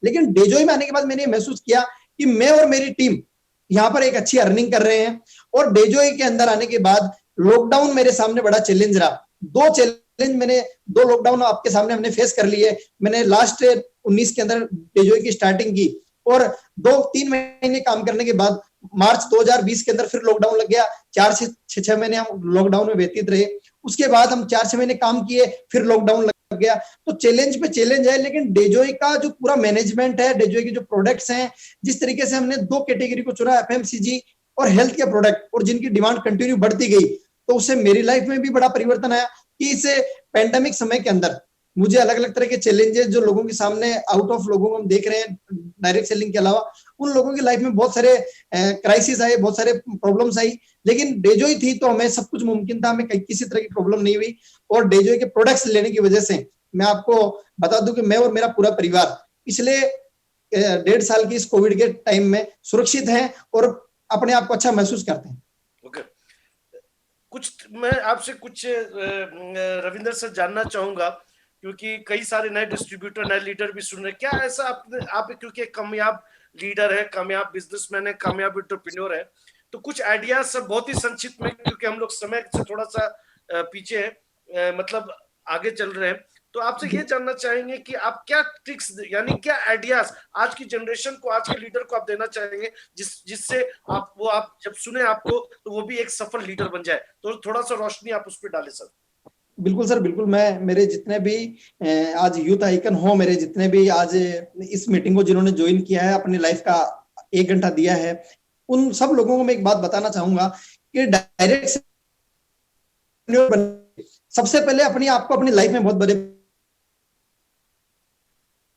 लेकिन डेजॉय में आने के बाद मैंने महसूस किया कि मैं और मेरी टीम यहाँ पर एक अच्छी अर्निंग कर रहे हैं। और डेजॉय के अंदर आने के बाद लॉकडाउन मेरे सामने बड़ा चैलेंज रहा। 2 चैलेंज मैंने, 2 लॉकडाउन आपके सामने हमने फेस कर लिए। मैंने लास्ट 19 के अंदर डेजॉय की स्टार्टिंग की और 2-3 महीने काम करने के बाद मार्च 2020 के अंदर फिर लॉकडाउन लग गया। 4 से 6 महीने हम लॉकडाउन में व्यतीत रहे। उसके बाद हम 4-6 महीने काम किए, फिर लॉकडाउन लग गया। तो चैलेंज पे चैलेंज है, लेकिन डेजॉय का जो पूरा मैनेजमेंट है, डेजॉय के जो प्रोडक्ट्स हैं, जिस तरीके से हमने 2 कैटेगरी को चुना, एफएमसीजी और हेल्थ के प्रोडक्ट, और जिनकी डिमांड कंटिन्यू बढ़ती गई, तो उससे मेरी लाइफ में भी बड़ा परिवर्तन आया कि इस पैंडेमिक समय के अंदर मुझे अलग अलग तरह के चैलेंजेस जो लोगों के सामने, आउट ऑफ लोगों को हम देख रहे हैं डायरेक्ट सेलिंग के अलावा, उन लोगों की लाइफ में बहुत सारे क्राइसिस आए, बहुत सारे प्रॉब्लम्स आई, लेकिन डेजॉय थी तो हमें सब कुछ मुमकिन था, हमें किसी तरह की प्रॉब्लम नहीं हुई। और डेजॉय के प्रोडक्ट्स लेने की वजह से मैं आपको बता दूं कि मैं और मेरा पूरा परिवार पिछले 1.5 साल की इस कोविड के टाइम में सुरक्षित है और अपने आप को अच्छा महसूस करते हैं। ओके, कुछ मैं आपसे कुछ रविंदर से जानना चाहूंगा, क्योंकि कई सारे नए डिस्ट्रीब्यूटर, नए लीडर भी सुन रहे हैं। क्या ऐसा आप क्योंकि एक कामयाब लीडर है, कामयाब बिजनेसमैन है, कामयाब एंटरप्रेन्योर है, तो कुछ आइडियाज सब बहुत ही संक्षिप्त में, क्योंकि हम लोग समय से थोड़ा सा पीछे है, मतलब आगे चल रहे हैं, तो आपसे ये जानना चाहेंगे कि आप क्या ट्रिक्स, यानी क्या आइडियाज आज की जनरेशन को, आज के लीडर को आप देना चाहेंगे जिससे आप जब सुने आपको तो वो भी एक सफल लीडर बन जाए। तो थोड़ा सा रोशनी आप उस पर डालें सर। बिल्कुल सर, बिल्कुल। मैं, मेरे जितने भी आज यूथ आइकन हो, मेरे जितने भी आज इस मीटिंग को जिन्होंने ज्वाइन किया है, अपनी लाइफ का 1 घंटा दिया है, उन सब लोगों को मैं एक बात बताना चाहूंगा कि डायरेक्ट सबसे पहले अपनी आपको अपनी लाइफ में बहुत बड़े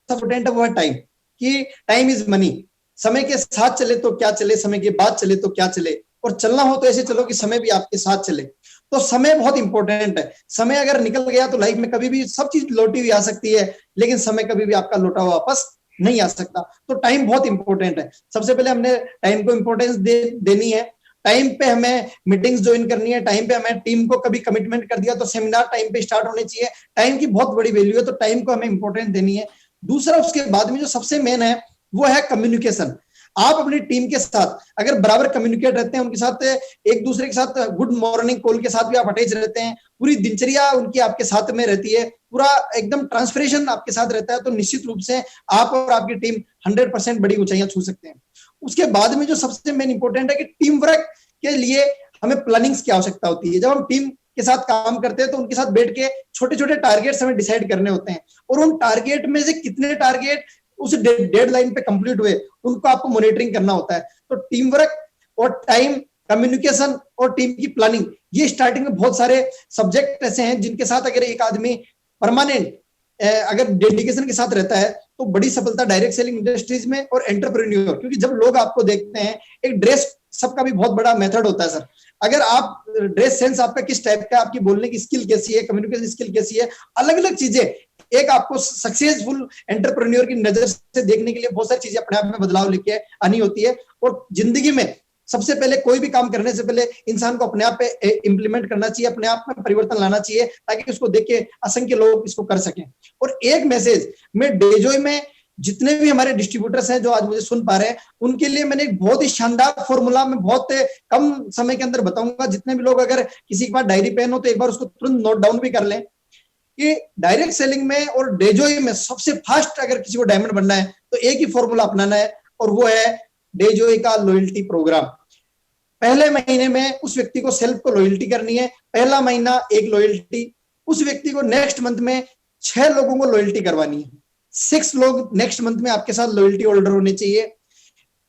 इम्पोर्टेंट है वो है टाइम, कि टाइम इज मनी। समय के साथ चले तो क्या चले, समय के बाद चले तो क्या चले, और चलना हो तो ऐसे चलो कि समय भी आपके साथ चले। तो समय बहुत इंपॉर्टेंट है। समय अगर निकल गया तो लाइफ में कभी भी सब चीज लौटी हुई आ सकती है, लेकिन समय कभी भी आपका लौटा हुआ वापस नहीं आ सकता। तो टाइम बहुत इंपॉर्टेंट है। सबसे पहले हमने टाइम को इंपॉर्टेंस देनी है। टाइम पे हमें मीटिंग्स ज्वाइन करनी है, टाइम पे हमें टीम को कभी कमिटमेंट कर दिया तो सेमिनार टाइम पे स्टार्ट होने चाहिए। टाइम की बहुत बड़ी वैल्यू है, तो टाइम को हमें इंपॉर्टेंस देनी है। दूसरा उसके बाद में जो सबसे मेन है वो है कम्युनिकेशन। आप अपनी टीम के साथ अगर बराबर कम्युनिकेट रहते हैं, उनके साथ एक दूसरे के साथ गुड मॉर्निंग कॉल के साथ भी आप अटैच रहते हैं, पूरी दिनचर्या उनकी आपके साथ में रहती है, पूरा एकदम ट्रांसफरेशन आपके साथ रहता है, तो निश्चित रूप से आप और आपकी टीम 100% बड़ी ऊंचाइयां छू सकते हैं। उसके बाद में जो सबसे मेन इंपॉर्टेंट है कि टीम वर्क के लिए हमें प्लानिंग्स की आवश्यकता होती है। जब हम टीम के साथ काम करते हैं तो उनके साथ बैठ के छोटे छोटे टारगेट्स हमें डिसाइड करने होते हैं, और उन टारगेट में से कितने टारगेट उस डेडलाइन पे कंप्लीट हुए उनको आपको मॉनिटरिंग करना होता है। तो टीम वर्क और टाइम, कम्युनिकेशन और टीम की प्लानिंग, ये स्टार्टिंग में बहुत सारे सब्जेक्ट ऐसे हैं जिनके साथ अगर एक आदमी परमानेंट अगर डेडिकेशन के साथ रहता है तो बड़ी सफलता डायरेक्ट सेलिंग इंडस्ट्रीज में और एंटरप्रेन्योर। क्योंकि जब लोग आपको देखते हैं, एक ड्रेस सबका भी बहुत बड़ा मेथड होता है सर। अगर आप ड्रेस सेंस आपका किस टाइप का, आपकी बोलने की स्किल कैसी है, कम्युनिकेशन स्किल कैसी है, अलग अलग चीजें एक आपको सक्सेसफुल एंटरप्रेन्योर की नजर से देखने के लिए बहुत सारी चीजें अपने आप में बदलाव लेके आनी होती है। और जिंदगी में सबसे पहले कोई भी काम करने से पहले इंसान को अपने आप पे इंप्लीमेंट करना चाहिए, अपने आप में परिवर्तन लाना चाहिए, ताकि उसको देख के असंख्य लोग इसको कर सकें। और एक मैसेज मैं डेजॉय में जितने भी हमारे डिस्ट्रीब्यूटर्स हैं जो आज मुझे सुन पा रहे हैं, उनके लिए मैंने एक बहुत ही शानदार फॉर्मूला में बहुत कम समय के अंदर बताऊंगा। जितने भी लोग अगर किसी के पास डायरी पेन हो तो एक बार उसको तुरंत नोट डाउन भी कर लें कि डायरेक्ट सेलिंग में और डेजॉय में सबसे फास्ट अगर किसी को डायमंड बनना है तो एक ही फॉर्मूला अपनाना है, और वो है डेजॉय का लॉयल्टी प्रोग्राम। पहले महीने में उस व्यक्ति को सेल्फ को लॉयल्टी करनी है, पहला महीना एक लॉयल्टी, उस व्यक्ति को नेक्स्ट मंथ में 6 लोगों को लॉयल्टी करवानी है, 6 लोग नेक्स्ट मंथ में आपके साथ लॉयल्टी होल्डर होने चाहिए।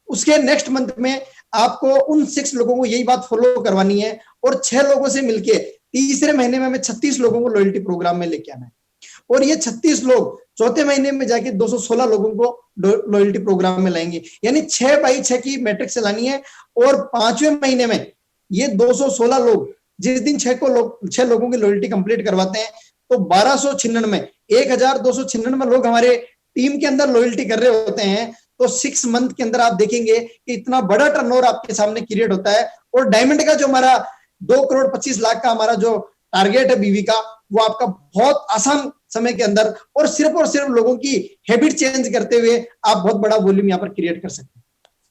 उसके नेक्स्ट मंथ में आपको उन 6 लोगों को यही बात फॉलो करवानी है, और 6 लोगों से मिलके तीसरे महीने में हमें 36 लोगों को लॉयल्टी प्रोग्राम में लेके आना है, और ये 36 लोग चौथे महीने में जाके 216 लोगों को लॉयल्टी प्रोग्राम में लाएंगे। यानी 6x6 की मैट्रिक्स चलानी है, और 5वें महीने में ये 216 लोग जिस दिन 6 लोगों की लॉयल्टी कंप्लीट करवाते हैं तो 1296 लोग हमारे टीम के अंदर लॉयल्टी कर रहे होते हैं। तो 6 मंथ के अंदर आप देखेंगे कि इतना बड़ा टर्नओवर आपके सामने क्रिएट होता है। और डायमंड का जो हमारा 2,25,00,000 का हमारा जो टारगेट है बीवी का, वो आपका बहुत आसान समय के अंदर और सिर्फ लोगों की हैबिट चेंज करते हुए आप बहुत बड़ा वॉल्यूम यहाँ पर क्रिएट कर सकते हैं।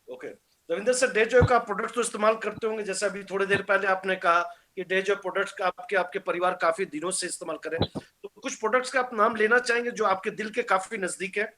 ओके रविंदर सर, डेजॉय का प्रोडक्ट तो इस्तेमाल करते होंगे, जैसे अभी थोड़ी देर पहले आपने कहा कि डेजॉय प्रोडक्ट्स का आपके परिवार काफी दिनों से इस्तेमाल करें, तो कुछ प्रोडक्ट्स का आप नाम लेना चाहेंगे जो आपके दिल के काफी नजदीक है?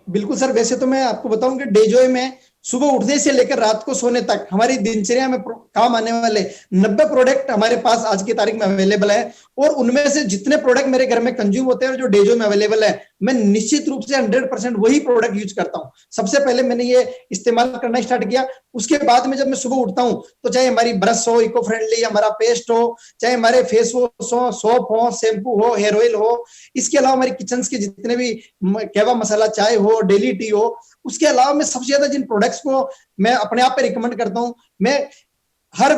बिल्कुल सर, वैसे तो मैं आपको बताऊं कि डेजॉय में सुबह उठने से लेकर रात को सोने तक हमारी दिनचर्या में काम आने वाले 90 प्रोडक्ट हमारे पास आज की तारीख में अवेलेबल है। और उनमें से जितने प्रोडक्ट मेरे घर में कंज्यूम होते हैं और जो डेजॉय में अवेलेबल है, मैं निश्चित रूप से 100% वही प्रोडक्ट यूज करता हूं। सबसे पहले मैंने ये इस्तेमाल करना स्टार्ट किया, उसके बाद में जब मैं सुबह उठता हूं तो चाहे हमारी ब्रश हो इको फ्रेंडली, हमारा पेस्ट हो, चाहे हमारे फेस वॉश हो, सोप हो, शैम्पू हो, हेयर ऑयल हो, इसके अलावा हमारे किचन के जितने भी कहवा मसाला चाय हो, डेली टी हो, उसके अलावा मैं सबसे ज्यादा जिन प्रोडक्ट्स को मैं अपने आप पे रिकमेंड करता हूं, मैं हर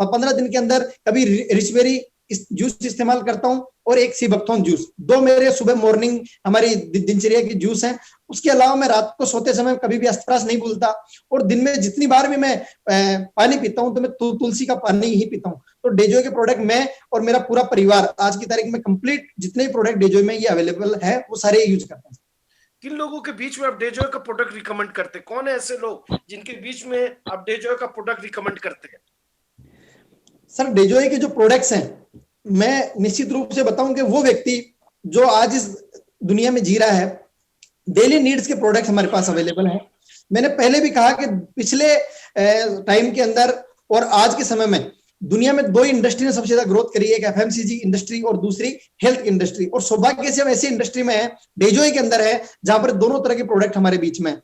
15 दिन के अंदर कभी रिचबेरी जूस इस्तेमाल करता हूं और एक सीबकथॉर्न जूस, 2 मेरे सुबह मॉर्निंग हमारी दिनचर्या की जूस हैं। उसके अलावा मैं रात को सोते समय कभी भी अस्तप्राश नहीं भूलता, और दिन में जितनी बार भी मैं पानी पीता हूं तो मैं तुलसी का पानी ही पीता हूं। तो डेजॉय के प्रोडक्ट मैं और मेरा पूरा परिवार आज की तारीख में कंप्लीट जितने भी प्रोडक्ट डेजॉय में ये अवेलेबल है वो सारे यूज करते हैं। किन लोगों के बीच में आप डेजॉय का प्रोडक्ट रिकमेंड करते हैं? कौन है ऐसे लोग जिनके बीच में आप डेजॉय का प्रोडक्ट रिकमेंड करते हैं? सर, डेजॉय के जो प्रोडक्ट्स हैं, मैं निश्चित रूप से बताऊं कि वो व्यक्ति जो आज इस दुनिया में जी रहा है, डेली नीड्स के प्रोडक्ट हमारे पास अवेलेबल हैं। मैंने पहले भी कहा कि पिछले टाइम के अंदर और आज के समय में दुनिया में 2 इंडस्ट्री ने सबसे ज्यादा ग्रोथ करी है, एक एफएमसीजी इंडस्ट्री और दूसरी हेल्थ इंडस्ट्री। और सौभाग्य से हम ऐसी इंडस्ट्री में है, डेजॉय के अंदर है, जहां पर दोनों तरह के प्रोडक्ट हमारे बीच में है।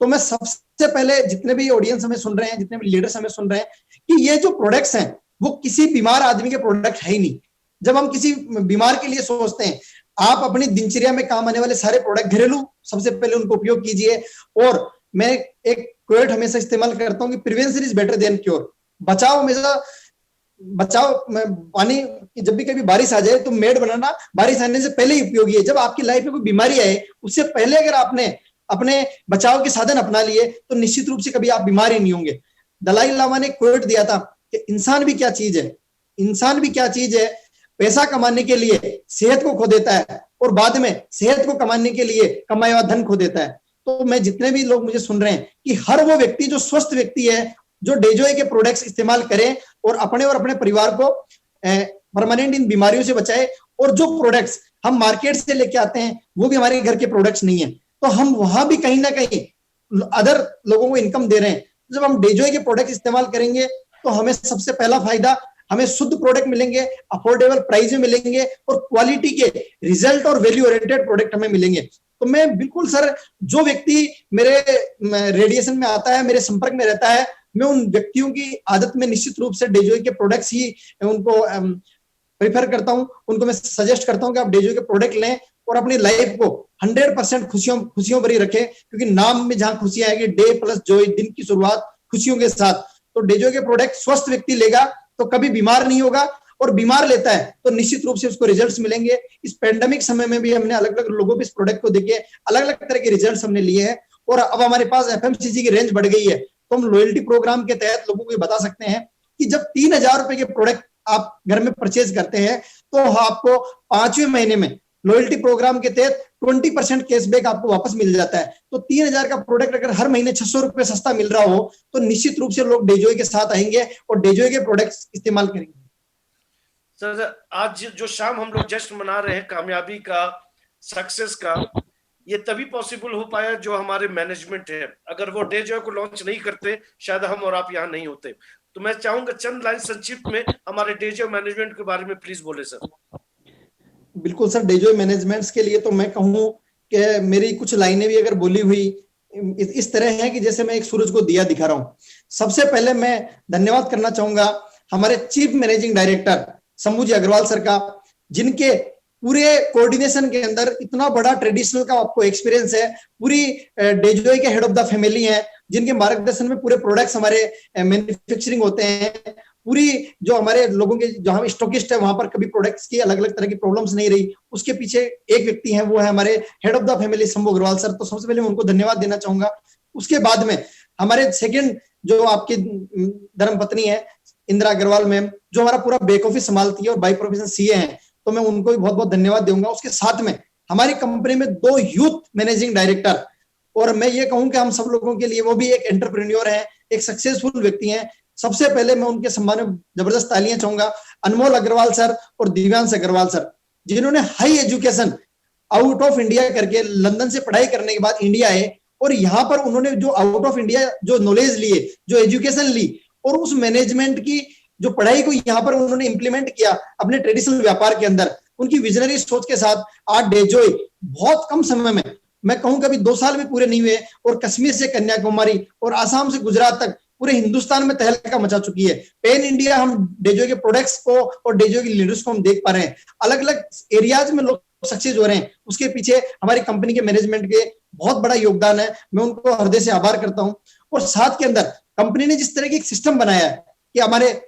तो मैं सबसे पहले जितने भी ऑडियंस हमें सुन रहे हैं, जितने भी लीडर्स हमें सुन रहे हैं, कि ये जो प्रोडक्ट्स हैं वो किसी बीमार आदमी के प्रोडक्ट है ही नहीं। जब हम किसी बीमार के लिए सोचते हैं, आप अपनी दिनचर्या में काम आने वाले सारे प्रोडक्ट घरेलू सबसे पहले उनको उपयोग कीजिए। और मैं एक क्वेट हमेशा इस्तेमाल करता हूं कि prevention is better than cure. बचाव पानी, जब भी कभी बारिश आ जाए तो मेड बनाना बारिश आने से पहले ही उपयोगी है। जब आपकी लाइफ में कोई बीमारी आए उससे पहले अगर आपने अपने बचाव के साधन अपना लिए तो निश्चित रूप से कभी आप बीमार ही नहीं होंगे। दलाई लामा ने क्वेट दिया था कि इंसान भी क्या चीज है, पैसा कमाने के लिए सेहत को खो देता है और बाद में सेहत को कमाने के लिए कमाया हुआ धन खो देता है। तो मैं जितने भी लोग मुझे सुन रहे हैं कि हर वो व्यक्ति जो स्वस्थ व्यक्ति है, जो डेजोय के प्रोडक्ट्स इस्तेमाल करे और अपने परिवार को परमानेंट इन बीमारियों से बचाए। और जो प्रोडक्ट्स हम मार्केट से लेके आते हैं वो भी हमारे घर के प्रोडक्ट्स नहीं है, तो हम वहां भी कहीं ना कहीं अदर लोगों को इनकम दे रहे हैं। जब हम डेजोय के प्रोडक्ट इस्तेमाल करेंगे तो हमें सबसे पहला फायदा, हमें शुद्ध प्रोडक्ट मिलेंगे, अफोर्डेबल प्राइस में मिलेंगे और क्वालिटी के रिजल्ट और वैल्यू ओरिएंटेड प्रोडक्ट हमें मिलेंगे। तो मैं बिल्कुल सर, जो व्यक्ति मेरे रेडिएशन में आता है, मेरे संपर्क में रहता है, मैं उन व्यक्तियों की आदत में निश्चित रूप से डेजोय के प्रोडक्ट्स ही उनको प्रेफर करता हूं। उनको मैं सजेस्ट करता हूं कि आप डेजोय के प्रोडक्ट लें और अपनी लाइफ को 100% खुशियों भरी रखें, क्योंकि नाम में जहां खुशियां आएगी, डे प्लस जॉय, दिन की शुरुआत खुशियों के साथ। तो डेजोय के प्रोडक्ट स्वस्थ व्यक्ति लेगा तो कभी बीमार नहीं होगा, और बीमार लेता है तो निश्चित रूप से उसको रिजल्ट्स मिलेंगे। इस पैंडेमिक समय में भी हमने अलग अलग लोगों पे इस प्रोडक्ट को देखे अलग अलग तरह के रिजल्ट्स हमने लिए हैं, और अब हमारे पास एफएमसीजी की रेंज बढ़ गई है। तो हम लॉयल्टी प्रोग्राम के तहत लोगों को बता सकते हैं कि जब 3,000 रुपए के प्रोडक्ट आप घर में परचेज करते हैं तो आपको 5वें महीने में लॉयल्टी प्रोग्राम के तहत 20% कैशबैक आपको वापस मिल जाता है। तो 3,000 का प्रोडक्ट अगर हर महीने 600 रुपए सस्ता मिल रहा हो तो निश्चित रूप से लोग डेजोय के साथ आएंगे और डेजोय के प्रोडक्ट्स इस्तेमाल करेंगे। सर, आज जो शाम हम लोग जश्न मना रहे हैं कामयाबी का, सक्सेस का, ये तभी पॉसिबल हो पाया जो हमारे मैनेजमेंट है। अगर वो डेजोय को लॉन्च नहीं करते शायद हम और आप यहाँ नहीं होते। तो मैं चाहूंगा चंद लाइन संक्षिप्त में हमारे डेजोय मैनेजमेंट के बारे में प्लीज बोले सर। बिल्कुल सर, डेजोय मैनेजमेंट्स के लिए तो मैं कहूँ कि मेरी कुछ लाइनें भी अगर बोली हुई इस तरह है कि जैसे मैं एक सूरज को दिया दिखा रहा हूँ। सबसे पहले मैं धन्यवाद करना चाहूंगा हमारे चीफ मैनेजिंग डायरेक्टर शंभू जी अग्रवाल सर का, जिनके पूरे कोऑर्डिनेशन के अंदर इतना बड़ा ट्रेडिशनल का आपको एक्सपीरियंस है। पूरी डेजोय के हेड ऑफ द फैमिली हैं, जिनके मार्गदर्शन में पूरे प्रोडक्ट्स हमारे मैन्युफैक्चरिंग होते हैं। पूरी जो हमारे लोगों के जहां स्टॉकिस्ट है वहां पर कभी प्रोडक्ट्स की अलग अलग तरह की प्रॉब्लम्स नहीं रही। उसके पीछे एक व्यक्ति है, वो है हमारे head of the family Shambhu Agarwal sir. तो सबसे पहले मैं उनको धन्यवाद देना चाहूंगा। उसके बाद में हमारे सेकंड जो आपकी धर्मपत्नी है इंदिरा अग्रवाल मैम, जो हमारा पूरा बैक ऑफिस संभालती है और बाई प्रोफेशन सीए हैं, तो मैं उनको भी बहुत बहुत धन्यवाद दूंगा। उसके साथ में हमारी कंपनी में 2 यूथ मैनेजिंग डायरेक्टर, और मैं ये कहूं कि हम सब लोगों के लिए वो भी एक एंटरप्रेन्योर है, एक सक्सेसफुल व्यक्ति हैं। सबसे पहले मैं उनके सम्मान में जबरदस्त तालियां चाहूंगा अनमोल अग्रवाल सर और दिव्यांश अग्रवाल सर, जिन्होंने high education out of India करके लंदन से पढ़ाई करने के बाद इंडिया आए, और यहाँ पर उन्होंने जो आउट ऑफ इंडिया जो नॉलेज लिए, जो एजुकेशन ली, और उस मैनेजमेंट की जो पढ़ाई को यहाँ पर उन्होंने इंप्लीमेंट किया अपने ट्रेडिशनल व्यापार के अंदर। उनकी विजनरी सोच के साथ आज डेजोय बहुत कम समय में, मैं कहूं कभी 2 साल भी पूरे नहीं हुए, और कश्मीर से कन्याकुमारी और आसाम से गुजरात तक पूरे हिंदुस्तान में तहलका मचा चुकी है। पेन इंडिया हम डेजोय के प्रोडक्ट्स को और डेजोय की लीडर्स को हम देख पा रहे हैं। अलग अलग एरियाज में लोग सक्सेस हो रहे हैं, उसके पीछे हमारी कंपनी के मैनेजमेंट के बहुत बड़ा योगदान है। मैं उनको हृदय से आभार करता हूं। और साथ के अंदर कंपनी ने जिस तरह की एक सिस्टम बनाया है कि हमारे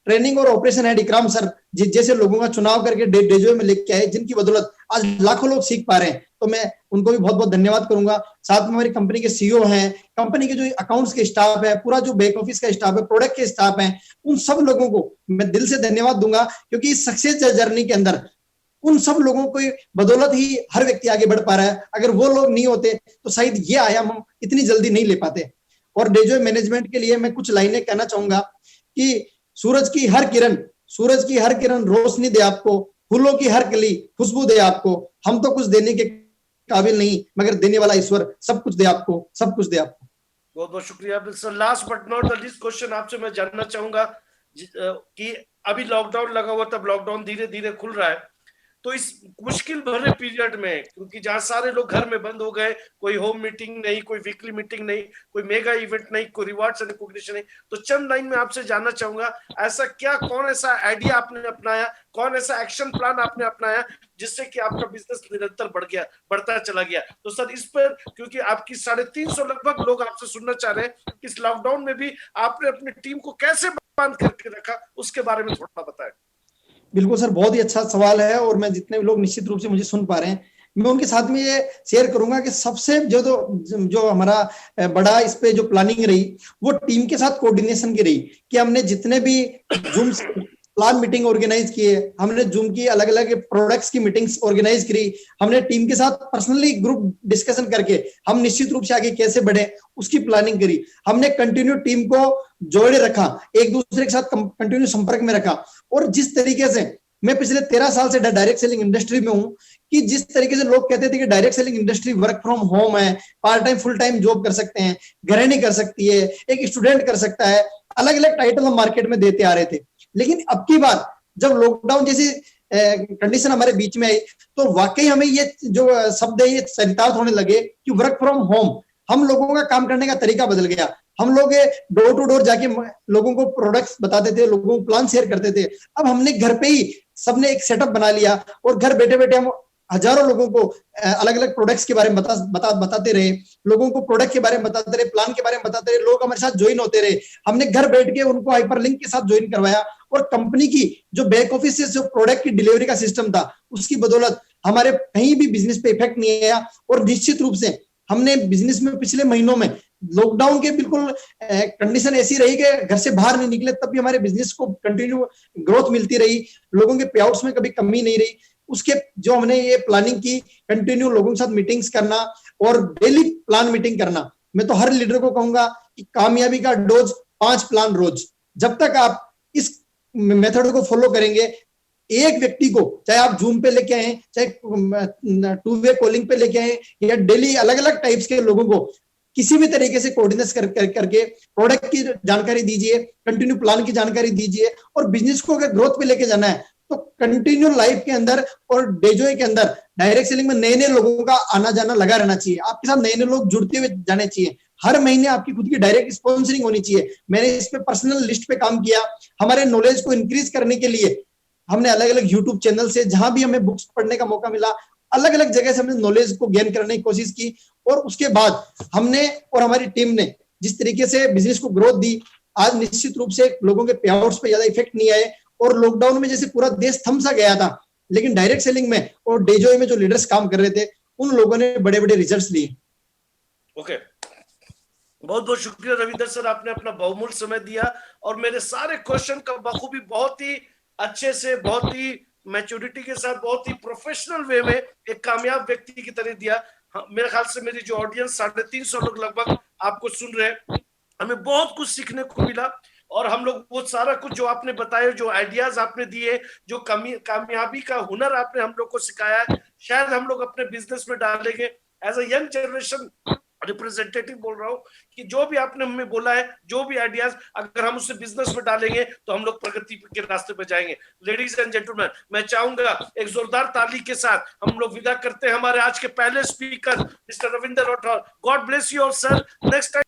ट्रेनिंग और ऑपरेशन हेड इकराम सर जैसे लोगों का चुनाव करके डेजोय में लेके आए, जिनकी बदौलत आज लाखों लोग सीख पा रहे हैं, तो मैं उनको भी बहुत बहुत धन्यवाद करूंगा। साथ में हमारी कंपनी के सीईओ हैं, कंपनी के जो अकाउंट्स के स्टाफ है, पूरा जो बैक ऑफिस का स्टाफ है, प्रोडक्ट के स्टाफ है, उन सब लोगों को मैं दिल से धन्यवाद दूंगा, क्योंकि इस सक्सेस जर्नी के अंदर उन सब लोगों की बदौलत ही हर व्यक्ति आगे बढ़ पा रहा है। अगर वो लोग नहीं होते तो शायद ये आयाम हम इतनी जल्दी नहीं ले पाते। और डेजोय मैनेजमेंट के लिए मैं कुछ लाइनें कहना चाहूंगा कि सूरज की हर किरण रोशनी दे आपको, फूलों की हर कली खुशबू दे आपको। हम तो कुछ देने के काबिल नहीं, मगर देने वाला ईश्वर सब कुछ दे आपको, सब कुछ दे आपको। बहुत बहुत शुक्रिया sir. Last but not the least question आपसे मैं जानना चाहूंगा कि अभी लॉकडाउन लगा हुआ, तब लॉकडाउन धीरे धीरे खुल रहा है, तो इस मुश्किल भरे पीरियड में, क्योंकि जहां सारे लोग घर में बंद हो गए, कोई होम मीटिंग नहीं, कोई वीकली मीटिंग नहीं, कोई मेगा इवेंट नहीं, कोई रिवार्ड्स एंड रिकॉग्निशन नहीं, तो चंद लाइन में आपसे जानना चाहूंगा ऐसा क्या, कौन ऐसा आइडिया आपने अपनाया, कौन ऐसा एक्शन प्लान आपने अपनाया जिससे कि आपका बिजनेस निरंतर बढ़ता चला गया। तो सर इस पर, क्योंकि आपकी 350 लगभग लोग आपसे सुनना चाह रहे हैं, इस लॉकडाउन में भी आपने अपनी टीम को कैसे बांध करके रखा, उसके बारे में थोड़ा बताएं। बिल्कुल सर, बहुत ही अच्छा सवाल है, और मैं जितने भी लोग निश्चित रूप से मुझे सुन पा रहे हैं, मैं उनके साथ में ये शेयर करूंगा कि सबसे जो हमारा बड़ा इस पे जो प्लानिंग रही वो टीम के साथ कोऑर्डिनेशन की रही, कि हमने जितने भी जूम प्लान मीटिंग ऑर्गेनाइज किए, हमने जूम की अलग अलग प्रोडक्ट्स की मीटिंग्स ऑर्गेनाइज करी, हमने टीम के साथ पर्सनली ग्रुप डिस्कशन करके हम निश्चित रूप से आगे कैसे बढ़े उसकी प्लानिंग करी। हमने कंटिन्यू टीम को जोड़े रखा, एक दूसरे के साथ कंटिन्यू संपर्क में रखा। और जिस तरीके से मैं पिछले 13 साल से डायरेक्ट सेलिंग इंडस्ट्री में हूं, कि जिस तरीके से लोग कहते थे कि direct selling industry work from home है, part time full time job कर सकते हैं, गृहिणी कर सकती है, एक स्टूडेंट कर सकता है, अलग अलग टाइटल हम मार्केट में देते आ रहे थे। लेकिन अब की बार जब लॉकडाउन जैसी कंडीशन हमारे बीच में आई, तो वाकई हमें ये जो शब्द है ये चरितार्थ होने लगे कि वर्क फ्रॉम होम, हम लोगों का काम करने का तरीका बदल गया। हम लोग डोर टू डोर जाके लोगों को प्रोडक्ट्स बताते थे, लोगों को प्लान शेयर करते थे। अब हमने घर पे ही सबने एक सेटअप बना लिया और घर बैठे बैठे हम हजारों लोगों को अलग अलग प्रोडक्ट्स के बारे में बताते रहे, लोगों को प्रोडक्ट के बारे में बताते रहे, प्लान के बारे में बताते रहे, लोग हमारे साथ ज्वाइन होते रहे। हमने घर बैठ के उनको हाइपरलिंक के साथ ज्वाइन करवाया और कंपनी की जो बैक ऑफिस से जो प्रोडक्ट की डिलीवरी का सिस्टम था उसकी बदौलत हमारे कहीं भी बिजनेस पे इफेक्ट नहीं आया। और निश्चित रूप से हमने बिजनेस में पिछले महीनों में लॉकडाउन के बिल्कुल कंडीशन ऐसी रही कि घर से बाहर नहीं निकले, तब भी हमारे बिजनेस को कंटिन्यू ग्रोथ मिलती रही, लोगों के पे आउट्स में कभी कमी नहीं रही। उसके जो हमने ये प्लानिंग की, कंटिन्यू लोगों के साथ मीटिंग्स करना और डेली प्लान मीटिंग करना। मैं तो हर लीडर को कहूंगा कि कामयाबी का डोज 5 प्लान रोज। जब तक आप इस मेथड को फॉलो करेंगे, एक व्यक्ति को चाहे आप जूम पे लेके आए, चाहे 2 वे कॉलिंग पे लेके आए, या डेली अलग अलग टाइप्स के लोगों को किसी भी तरीके से कोऑर्डिनेट करके प्रोडक्ट की जानकारी दीजिए, कंटिन्यू प्लान की जानकारी दीजिए। और बिजनेस को अगर ग्रोथ पे लेके जाना है तो कंटिन्यू लाइफ के अंदर और डेजोए के अंदर डायरेक्ट सेलिंग में नए नए लोगों का आना जाना लगा रहना चाहिए। आपके साथ नए नए लोग जुड़ते हुए जाने चाहिए। हर महीने आपकी खुद की डायरेक्ट स्पॉन्सरिंग होनी चाहिए। मैंने इस पे पर्सनल लिस्ट पे काम किया। हमारे नॉलेज को इंक्रीज करने के लिए हमने अलग अलग यूट्यूब चैनल से, जहां भी हमें बुक्स पढ़ने का मौका मिला, अलग अलग जगह से हमने नॉलेज को गेन करने की कोशिश की। और उसके बाद हमने और हमारी टीम ने जिस तरीके से बिजनेस को ग्रोथ दी, आज निश्चित रूप से लोगों के पे आउट्स पे ज्यादा इफेक्ट नहीं आए। और लॉकडाउन में जैसे पूरा देश थम सा गया था, लेकिन डायरेक्ट सेलिंग में और डेजोए में जो लीडर्स काम कर रहे थे, उन लोगों ने बड़े बड़े रिजल्ट्स लिए। ओके, बहुत बहुत शुक्रिया रविंदर सर, आपने अपना बहुमूल्य समय दिया और मेरे सारे क्वेश्चन का बखूबी बहुत ही अच्छे से, बहुत ही मैच्योरिटी के साथ, बहुत ही प्रोफेशनल वे में एक कामयाब व्यक्ति की तरह दिया। हाँ, मेरे ख्याल से मेरी जो ऑडियंस 350 लोग लगभग आपको सुन रहे हैं, हमें बहुत कुछ सीखने को मिला। और हम लोग वो सारा कुछ जो आपने बताया, जो आइडियाज आपने दिए, जो कामयाबी का हुनर आपने हम लोग को सिखाया है, शायद हम लोग अपने बिजनेस में डालेंगे। As a young generation representative बोल रहा हूं कि जो भी आपने हमें बोला है, जो भी आइडियाज अगर हम उसे बिजनेस में डालेंगे तो हम लोग प्रगति के रास्ते पे जाएंगे। लेडीज एंड जेंटलमैन, मैं चाहूंगा एक जोरदार ताली के साथ हम लोग विदा करते हैं हमारे आज के पहले speaker mister Ravinder Rathore. God bless you all sir. Next time